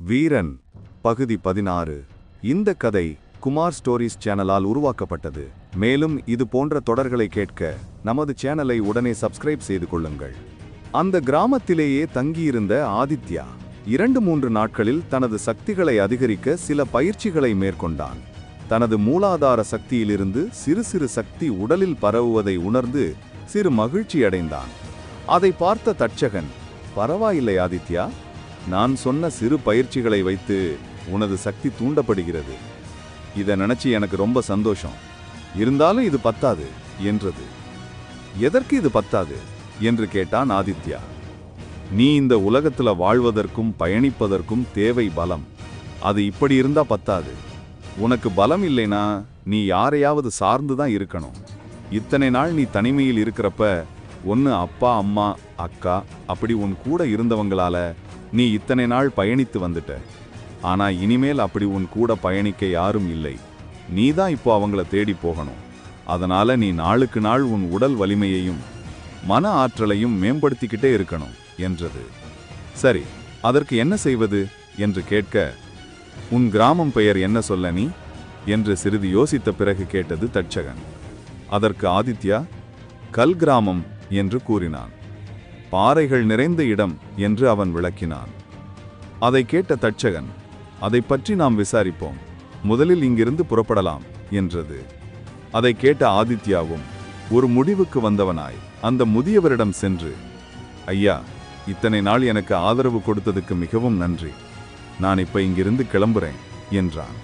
வீரன் பகுதி 16. இந்த கதை குமார் ஸ்டோரிஸ் சேனலால் உருவாக்கப்பட்டது. மேலும் இது போன்ற தொடர்களை கேட்க நமது சேனலை உடனே சப்ஸ்கிரைப் செய்து கொள்ளுங்கள். அந்த கிராமத்திலேயே தங்கியிருந்த ஆதித்யா 2-3 நாட்களில் தனது சக்திகளை அதிகரிக்க சில பயிற்சிகளை மேற்கொண்டான். தனது மூலாதார சக்தியிலிருந்து சிறு சிறு சக்தி உடலில் பரவுவதை உணர்ந்து சிறு மகிழ்ச்சி அடைந்தான். அதை பார்த்த தட்சகன், பரவாயில்லை ஆதித்யா, நான் சொன்ன சிறு பயிற்சிகளை வைத்து உனது சக்தி தூண்டப்படுகிறது. இதை நினைச்சு எனக்கு ரொம்ப சந்தோஷம். இருந்தாலும் இது பத்தாது என்றது. எதற்கு இது பத்தாது என்று கேட்டான் ஆதித்யா. நீ இந்த உலகத்துல வாழ்வதற்கும் பயணிப்பதற்கும் தேவை பலம். அது இப்படி இருந்தா பத்தாது. உனக்கு பலம் இல்லைனா நீ யாரையாவது சார்ந்துதான் இருக்கணும். இத்தனை நாள் நீ தனிமையில் இருக்கிறப்ப ஒன்னு அப்பா அம்மா அக்கா அப்படி உன் கூட இருந்தவங்களால நீ இத்தனை நாள் பயணித்து வந்துட்ட. ஆனா இனிமேல் அப்படி உன் கூட பயணிக்க யாரும் இல்லை. நீதான் இப்போ அவங்கள தேடி போகணும். அதனால நீ நாளுக்கு நாள் உன் உடல் வலிமையையும் மன ஆற்றலையும் மேம்படுத்திக்கிட்டே இருக்கணும் என்றது. சரி, அதற்கு என்ன செய்வது என்று கேட்க, உன் கிராமம் பெயர் என்ன சொல்ல நீ என்று சிறிது யோசித்த பிறகு கேட்டது தட்சகன். அதற்கு ஆதித்யா கல் கிராமம் என்று கூறினான். பாறைகள் நிறைந்த இடம் என்று அவன் விளக்கினான். அதை கேட்ட தட்சகன், அதை பற்றி நாம் விசாரிப்போம், முதலில் இங்கிருந்து புறப்படலாம் என்றது. அதை கேட்ட ஆதித்யாவும் ஒரு முடிவுக்கு வந்தவனாய் அந்த முதியவரிடம் சென்று, ஐயா, இத்தனை நாள் எனக்கு ஆதரவு கொடுத்ததுக்கு மிகவும் நன்றி. நான் இப்ப இங்கிருந்து கிளம்புறேன் என்றான்.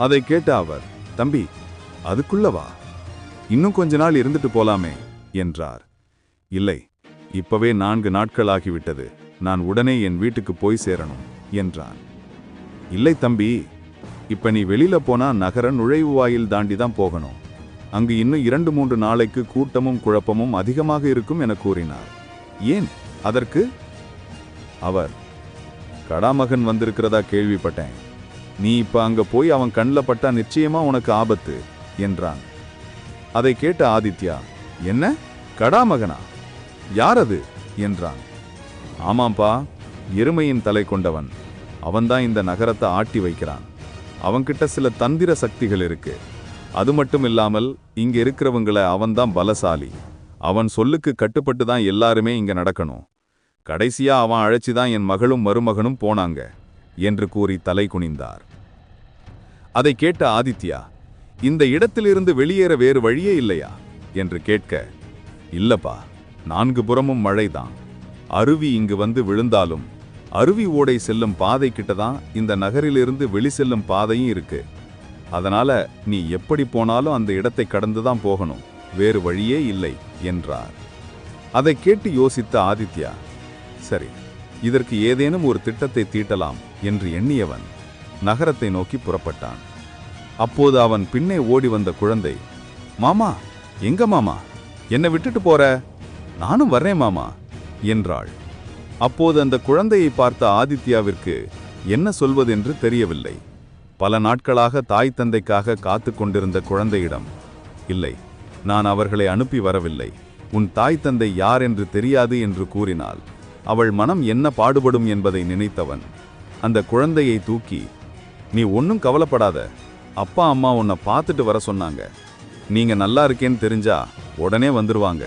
அதை கேட்ட அவர், தம்பி, அதுக்குள்ளவா? இன்னும் கொஞ்ச நாள் இருந்துட்டு போலாமே என்றார். இல்லை, இப்பவே 4 நாட்கள் ஆகிவிட்டது. நான் உடனே என் வீட்டுக்கு போய் சேரணும் என்றான். இல்லை தம்பி, இப்ப நீ வெளியில போனா நகர நுழைவு வாயில் தாண்டிதான் போகணும். அங்கு இன்னும் 2-3 நாளைக்கு கூட்டமும் குழப்பமும் அதிகமாக இருக்கும் என கூறினார். ஏன் அதற்கு? அவர், கடாமகன் வந்திருக்கிறதா கேள்விப்பட்டேன். நீ இப்ப அங்க போய் அவன் கண்ணில் பட்டா நிச்சயமா உனக்கு ஆபத்து என்றான். அதை கேட்ட ஆதித்யா, என்ன கடாமகனா? யார் அது என்றான். ஆமாம்பா, எருமையின் தலை கொண்டவன். அவன்தான் இந்த நகரத்தை ஆட்டி வைக்கிறான். அவன்கிட்ட சில தந்திர சக்திகள் இருக்கு. அது மட்டும் இல்லாமல் இங்க இருக்கிறவங்கள அவன்தான் பலசாலி. அவன் சொல்லுக்கு கட்டுப்பட்டு தான் எல்லாருமே இங்க நடக்கணும். கடைசியா அவன் அழைச்சிதான் என் மகளும் மருமகனும் போனாங்க என்று கூறி தலை குனிந்தார். அதை கேட்ட ஆதித்யா, இந்த இடத்திலிருந்து வெளியேற வேறு வழியே இல்லையா என்று கேட்க, இல்லப்பா, 4 புறமும் மழைதான். அருவி இங்கு வந்து விழுந்தாலும் அருவி ஓடை செல்லும் பாதை கிட்டதான் இந்த நகரிலிருந்து வெளி செல்லும் பாதையும் இருக்கு. அதனால நீ எப்படி போனாலும் அந்த இடத்தை கடந்துதான் போகணும், வேறு வழியே இல்லை என்றார். அதை கேட்டு யோசித்த ஆதித்யா, சரி, இதற்கு ஏதேனும் ஒரு திட்டத்தை தீட்டலாம் என்று எண்ணியவன் நகரத்தை நோக்கி புறப்பட்டான். அப்போது அவன் பின்னே ஓடி வந்த குழந்தை, மாமா, எங்க மாமா, என்னை விட்டுட்டு போற? நானும் வர்றேன் மாமா என்றாள். அப்போது அந்த குழந்தையை பார்த்த ஆதித்யாவிற்கு என்ன சொல்வதென்று தெரியவில்லை. பல நாட்களாக தாய் தந்தைக்காக காத்து கொண்டிருந்த குழந்தையிடம், இல்லை, நான் அவர்களை அனுப்பி வரவில்லை, உன் தாய் தந்தை யார் என்று தெரியாது என்று கூறினால் அவள் மனம் என்ன பாடுபடும் என்பதை நினைத்தவன் அந்த குழந்தையை தூக்கி, நீ ஒன்னும் கவலைப்படாத, அப்பா அம்மா உன்னை பார்த்துட்டு வர சொன்னாங்க. நீங்க நல்லா இருக்கேன்னு தெரிஞ்சா உடனே வந்துருவாங்க.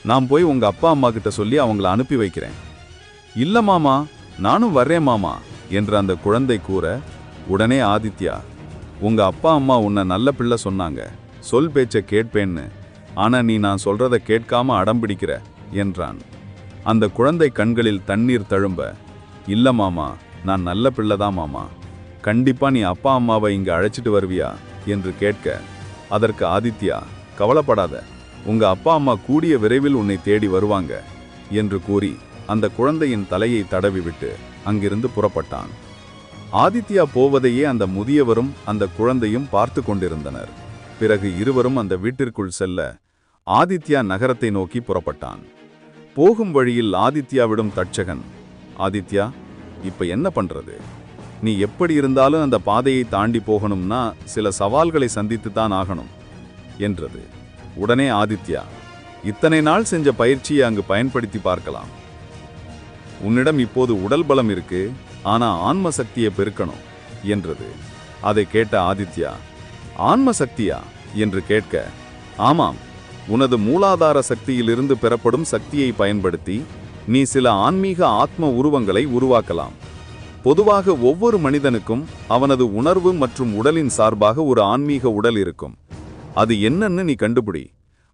நான் போய் உங்க அப்பா அம்மா கிட்ட சொல்லி அவங்கள அனுப்பி வைக்கிறேன். இல்ல மாமா, நானும் வர்றேன் மாமா என்று அந்த குழந்தை கூற, உடனே ஆதித்யா, உங்க அப்பா அம்மா உன்னை நல்ல பிள்ளை சொன்னாங்க, சொல் பேச்ச கேட்பேன்னு. ஆனா நீ நான் சொல்றத கேட்காம அடம்பிடிக்கிற என்றான். அந்த குழந்தை கண்களில் தண்ணீர் தழும்ப, இல்ல மாமா, நான் நல்ல பிள்ளைதான் மாமா, கண்டிப்பா நீ அப்பா அம்மாவை இங்க அழைச்சிட்டு வருவியா என்று கேட்க, அதற்கு ஆதித்யா, கவலைப்படாத, உங்க அப்பா அம்மா கூடிய விரைவில் உன்னை தேடி வருவாங்க என்று கூறி அந்த குழந்தையின் தலையை தடவிவிட்டு அங்கிருந்து புறப்பட்டான். ஆதித்யா போவதையே அந்த முதியவரும் அந்த குழந்தையும் பார்த்து கொண்டிருந்தனர். பிறகு இருவரும் அந்த வீட்டிற்குள் செல்ல ஆதித்யா நகரத்தை நோக்கி புறப்பட்டான். போகும் வழியில் ஆதித்யாவிடம் தட்சகன், ஆதித்யா, இப்ப என்ன பண்றது? நீ எப்படி இருந்தாலும் அந்த பாதையை தாண்டி போகணும்னா சில சவால்களை சந்தித்து தான் ஆகணும் என்றது. உடனே ஆதித்யா, இத்தனை நாள் செஞ்ச பயிற்சியை அங்கு பயன்படுத்தி பார்க்கலாம். உன்னிடம் இப்போது உடல் பலம் இருக்கு, ஆனா ஆன்ம சக்தியை பெருக்கணும் என்றது. அதை கேட்ட ஆதித்யா, ஆன்ம சக்தியா என்று கேட்க, ஆமாம், உனது மூலாதார சக்தியிலிருந்து பெறப்படும் சக்தியை பயன்படுத்தி நீ சில ஆன்மீக ஆத்ம உருவங்களை உருவாக்கலாம். பொதுவாக ஒவ்வொரு மனிதனுக்கும் அவனது உணர்வு மற்றும் உடலின் சார்பாக ஒரு ஆன்மீக உடல் இருக்கும். அது என்னன்னு நீ கண்டுபிடி.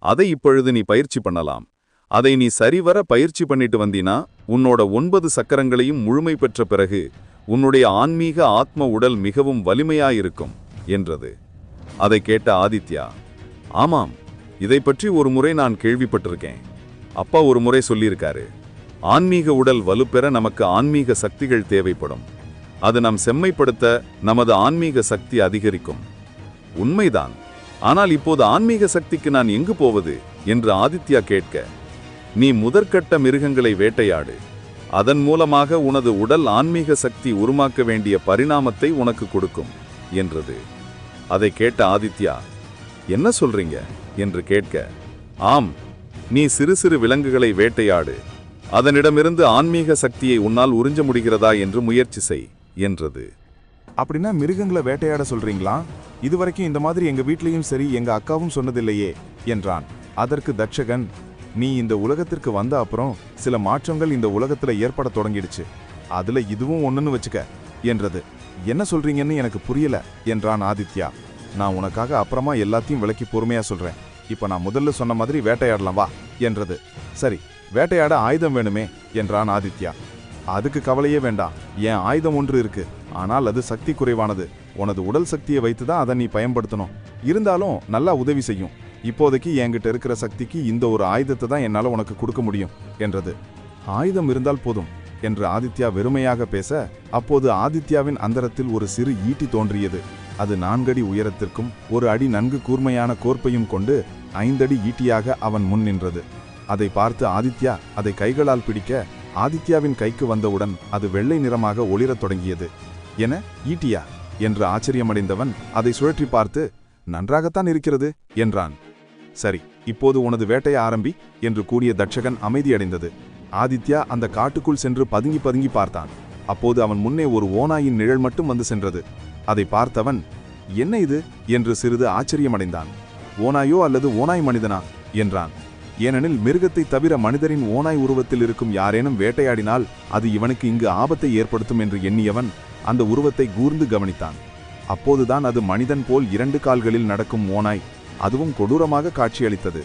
அதை இப்பொழுது நீ பயிற்சி பண்ணலாம். அதை நீ சரிவர பயிற்சி பண்ணிட்டு வந்தினா உன்னோட 9 சக்கரங்களையும் முழுமை பெற்ற பிறகு உன்னுடைய ஆன்மீக ஆத்ம உடல் மிகவும் வலிமையாயிருக்கும் என்றது. அதை கேட்ட ஆதித்யா, ஆமாம், இதை பற்றி ஒரு முறை நான் கேள்விப்பட்டிருக்கேன். அப்பா ஒரு முறை சொல்லியிருக்காரு, ஆன்மீக உடல் வலுப்பெற நமக்கு ஆன்மீக சக்திகள் தேவைப்படும். அது நம் செம்மைப்படுத்த நமது ஆன்மீக சக்தி அதிகரிக்கும். உண்மைதான். ஆனால் இப்போது ஆன்மீக சக்திக்கு நான் எங்கு போவது என்று ஆதித்யா கேட்க, நீ முதற்கட்ட மிருகங்களை வேட்டையாடு. அதன் மூலமாக உனது உடல் ஆன்மீக சக்தி உருமாக்க வேண்டிய பரிணாமத்தை உனக்கு கொடுக்கும் என்றது. அதை கேட்ட ஆதித்யா, என்ன சொல்றீங்க என்று கேட்க, ஆம், நீ சிறு சிறு விலங்குகளை வேட்டையாடு. அதனிடமிருந்து ஆன்மீக சக்தியை உன்னால் உறிஞ்ச முடிகிறதா என்று முயற்சி செய் என்றது. அப்படின்னா மிருகங்களை வேட்டையாட சொல்றீங்களா? இதுவரைக்கும் இந்த மாதிரி எங்க வீட்லயும் சரி எங்க அக்காவும் சொன்னதில்லையே என்றான். அதற்கு தட்சகன், நீ இந்த உலகத்திற்கு வந்த அப்புறம் சில மாற்றங்கள் இந்த உலகத்துல ஏற்பட தொடங்கிடுச்சு. அதுல இதுவும் ஒண்ணுன்னு வச்சுக்க என்றது. என்ன சொல்றீங்கன்னு எனக்கு புரியல என்றான் ஆதித்யா. நான் உனக்காக அப்புறமா எல்லாத்தையும் விளக்கி பொறுமையா சொல்றேன். இப்ப நான் முதல்ல சொன்ன மாதிரி வேட்டையாடலாம் வா என்றது. சரி, வேட்டையாட ஆயுதம் வேணுமே என்றான் ஆதித்யா. அதுக்கு கவலையே வேண்டாம். என் ஆயுதம் ஒன்று இருக்கு, ஆனால் அது சக்தி குறைவானது. உனது உடல் சக்தியை வைத்துதான் அதை நீ பயன்படுத்தணும். இருந்தாலும் நல்லா உதவி செய்யும். இப்போதைக்கு என்கிட்ட இருக்கிற சக்திக்கு இந்த ஒரு ஆயுதத்தை தான் என்னால உனக்கு கொடுக்க முடியும் என்றது. ஆயுதம் இருந்தால் போதும் என்று ஆதித்யா வெறுமையாக பேச, அப்போது ஆதித்யாவின் அந்தரத்தில் ஒரு சிறு ஈட்டி தோன்றியது. அது 4 அடி உயரத்திற்கும் 1 அடி நன்கு கூர்மையான கோர்ப்பையும் கொண்டு 5 அடி ஈட்டியாக அவன் முன் நின்றது. அதை பார்த்து ஆதித்யா அதை கைகளால் பிடிக்க, ஆதித்யாவின் கைக்கு வந்தவுடன் அது வெள்ளை நிறமாக ஒளிரத் தொடங்கியது. என, ஈட்டியா என்று ஆச்சரியமடைந்தவன் அதை சுழற்றி பார்த்து, நன்றாகத்தான் இருக்கிறது என்றான். சரி, இப்போது உனது வேட்டையை ஆரம்பி என்று கூறிய தட்சகன் அமைதியடைந்தது. ஆதித்யா அந்த காட்டுக்குள் சென்று பதுங்கி பதுங்கி பார்த்தான். அப்போது அவன் முன்னே ஒரு ஓநாயின் நிழல் மட்டும் வந்து சென்றது. அதை பார்த்தவன், என்ன இது என்று சிறிது ஆச்சரியமடைந்தான். ஓநாயோ அல்லது ஓநாய் மனிதனா என்றான். ஏனெனில் மிருகத்தை தவிர மனிதரின் ஓநாய் உருவத்தில் இருக்கும் யாரேனும் வேட்டையாடினால் அது இவனுக்கு இங்கு ஆபத்தை ஏற்படுத்தும் என்று எண்ணியவன் அந்த உருவத்தை கூர்ந்து கவனித்தான். அப்போதுதான் அது மனிதன் போல் 2 கால்களில் நடக்கும் ஓநாய், அதுவும் கொடூரமாக காட்சியளித்தது.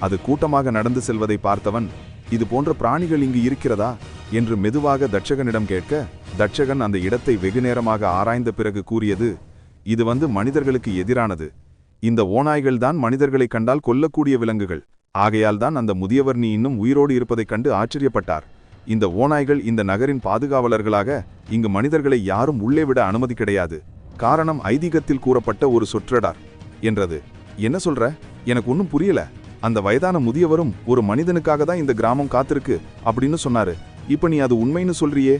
அது கூட்டமாக நடந்து செல்வதை பார்த்தவன், இது போன்ற பிராணிகள் இங்கு இருக்கிறதா என்று மெதுவாக தட்சகனிடம் கேட்க, தட்சகன் அந்த இடத்தை வெகு நேரமாக ஆராய்ந்த பிறகு கூறியது, இது மனிதர்களுக்கு எதிரானது. இந்த ஓநாய்கள் தான் மனிதர்களை கண்டால் கொல்லக்கூடிய விலங்குகள். ஆகையால் தான் அந்த முதியவர் நீ இன்னும் உயிரோடு இருப்பதைக் கண்டு ஆச்சரியப்பட்டார். இந்த ஓநாய்கள் இந்த நகரின் பாதுகாவலர்களாக இங்கு மனிதர்களை யாரும் உள்ளே விட அனுமதி கிடையாது. காரணம் ஐதீகத்தில் கூறப்பட்ட ஒரு சொற்றொடர் என்றது. என்ன சொல்ற? எனக்கு ஒன்றும் புரியல. அந்த வயதான முதியவரும் ஒரு மனிதனுக்காக தான் இந்த கிராமம் காத்திருக்கு அப்படின்னு சொன்னாரு. இப்ப நீ அது உண்மைன்னு சொல்றியே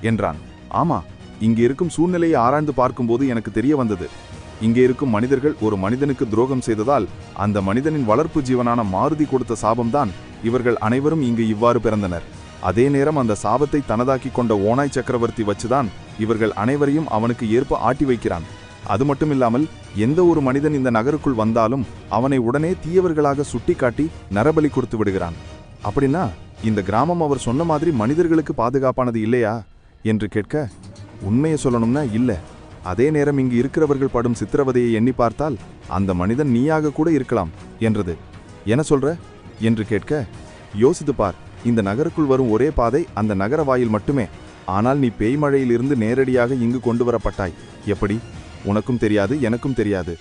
என்றான். ஆமா, இங்கே இருக்கும் சூழ்நிலையை ஆராய்ந்து பார்க்கும்போது எனக்கு தெரிய வந்தது. இங்கே இருக்கும் மனிதர்கள் ஒரு மனிதனுக்கு துரோகம் செய்ததால் அந்த மனிதனின் வளர்ப்பு ஜீவனான மாருதி கொடுத்த சாபம்தான் இவர்கள் அனைவரும் இங்கு இவ்வாறு பிறந்தனர். அதே நேரம் அந்த சாபத்தை தனதாக்கி கொண்ட ஓநாய் சக்கரவர்த்தி வச்சுதான் இவர்கள் அனைவரையும் அவனுக்கு ஏற்ப ஆட்டி வைக்கிறான். அது மட்டுமில்லாமல் எந்த ஒரு மனிதன் இந்த நகருக்குள் வந்தாலும் அவனை உடனே தீயவர்களாக சுட்டி காட்டி நரபலி கொடுத்து விடுகிறான். அப்படின்னா இந்த கிராமம் அவர் சொன்ன மாதிரி மனிதர்களுக்கு பாதுகாப்பானது இல்லையா என்று கேட்க, உண்மையை சொல்லணும்னா இல்ல. அதே நேரம் இங்கு இருக்கிறவர்கள் படும் சித்திரவதையை எண்ணி பார்த்தால் அந்த மனிதன் நீயாக கூட இருக்கலாம் என்றது. என்ன சொல்ற என்று கேட்க, யோசித்து பார். இந்த நகருக்குள் வரும் ஒரே பாதை அந்த நகர வாயில் மட்டுமே. ஆனால் நீ பேய்மழையிலிருந்து நேரடியாக இங்கு கொண்டு வரப்பட்டாய். எப்படி? உனக்கும் தெரியாது, எனக்கும் தெரியாது.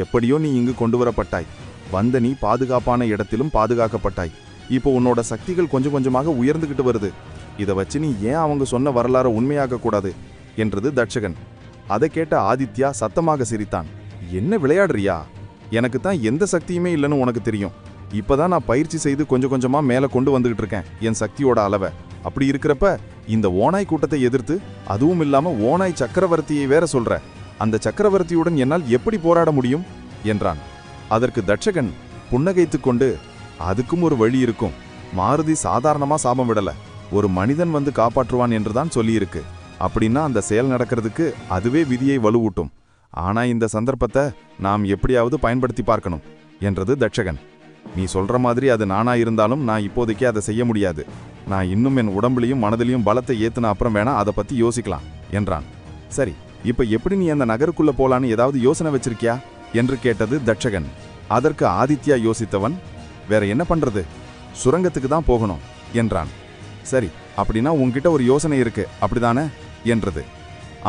எப்படியோ நீ இங்கு கொண்டு வரப்பட்டாய். வந்த நீ பாதுகாப்பான இடத்திலும் பாதுகாக்கப்பட்டாய். இப்போ உன்னோட சக்திகள் கொஞ்சம் கொஞ்சமாக உயர்ந்துகிட்டு வருது. இதை வச்சு நீ ஏன் அவங்க சொன்ன வரலாறு உண்மையாக கூடாது என்றது தட்சகன். அதை கேட்ட ஆதித்யா சத்தமாக சிரித்தான். என்ன விளையாடுறியா? எனக்கு தான் எந்த சக்தியுமே இல்லைன்னு உனக்கு தெரியும். இப்பதான் நான் பயிற்சி செய்து கொஞ்சம் கொஞ்சமா மேல கொண்டு வந்துகிட்டு இருக்கேன் என் சக்தியோட அளவை. அப்படி இருக்கிறப்ப இந்த ஓநாய் கூட்டத்தை எதிர்த்து, அதுவும் இல்லாம ஓநாய் சக்கரவர்த்தியை வேற சொல்ற, அந்த சக்கரவர்த்தியுடன் என்னால் எப்படி போராட முடியும் என்றான். அதற்கு தட்சகன் புன்னகைத்து கொண்டு, அதுக்கும் ஒரு வழி இருக்கும். மாருதி சாதாரணமா சாபம் விடல, ஒரு மனிதன் வந்து காப்பாற்றுவான் என்றுதான் சொல்லியிருக்கு. அப்படின்னா அந்த செயல் நடக்கிறதுக்கு அதுவே விதியை வலுவூட்டும். ஆனா இந்த சந்தர்ப்பத்தை நாம் எப்படியாவது பயன்படுத்தி பார்க்கணும் என்றது தட்சகன். நீ சொல்ற மாதிரி அது நானா இருந்தாலும் நான் இப்போதைக்கு அதை செய்ய முடியாது. நான் இன்னும் என் உடம்புலையும் மனதிலையும் பலத்தை ஏத்துன அப்புறம் வேணா அதை பத்தி யோசிக்கலாம் என்றான். சரி, இப்ப எப்படி நீ அந்த நகருக்குள்ள போலான்னு ஏதாவது யோசனை வச்சிருக்கியா என்று கேட்டது தட்சகன். அதற்கு ஆதித்யா யோசித்தவன், வேற என்ன பண்றது, சுரங்கத்துக்கு தான் போகணும் என்றான். சரி, அப்படின்னா உன்கிட்ட ஒரு யோசனை இருக்கு அப்படிதானே என்றது.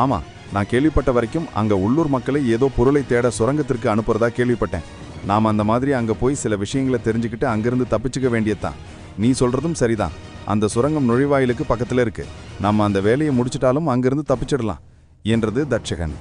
ஆமா, நான் கேள்விப்பட்ட வரைக்கும் அங்க உள்ளூர் மக்களை ஏதோ பொருளை தேட சுரங்கத்திற்கு அனுப்புறதா கேள்விப்பட்டேன். நாம் அந்த மாதிரி அங்க போய் சில விஷயங்களை தெரிஞ்சுக்கிட்டு அங்கிருந்து தப்பிச்சுக்க வேண்டியதுதான். நீ சொல்றதும் சரிதான். அந்த சுரங்கம் நுழைவாயிலுக்கு பக்கத்துல இருக்கு. நம்ம அந்த வேலையை முடிச்சிட்டாலும் அங்கிருந்து தப்பிச்சிடலாம் என்றது தட்சகன்.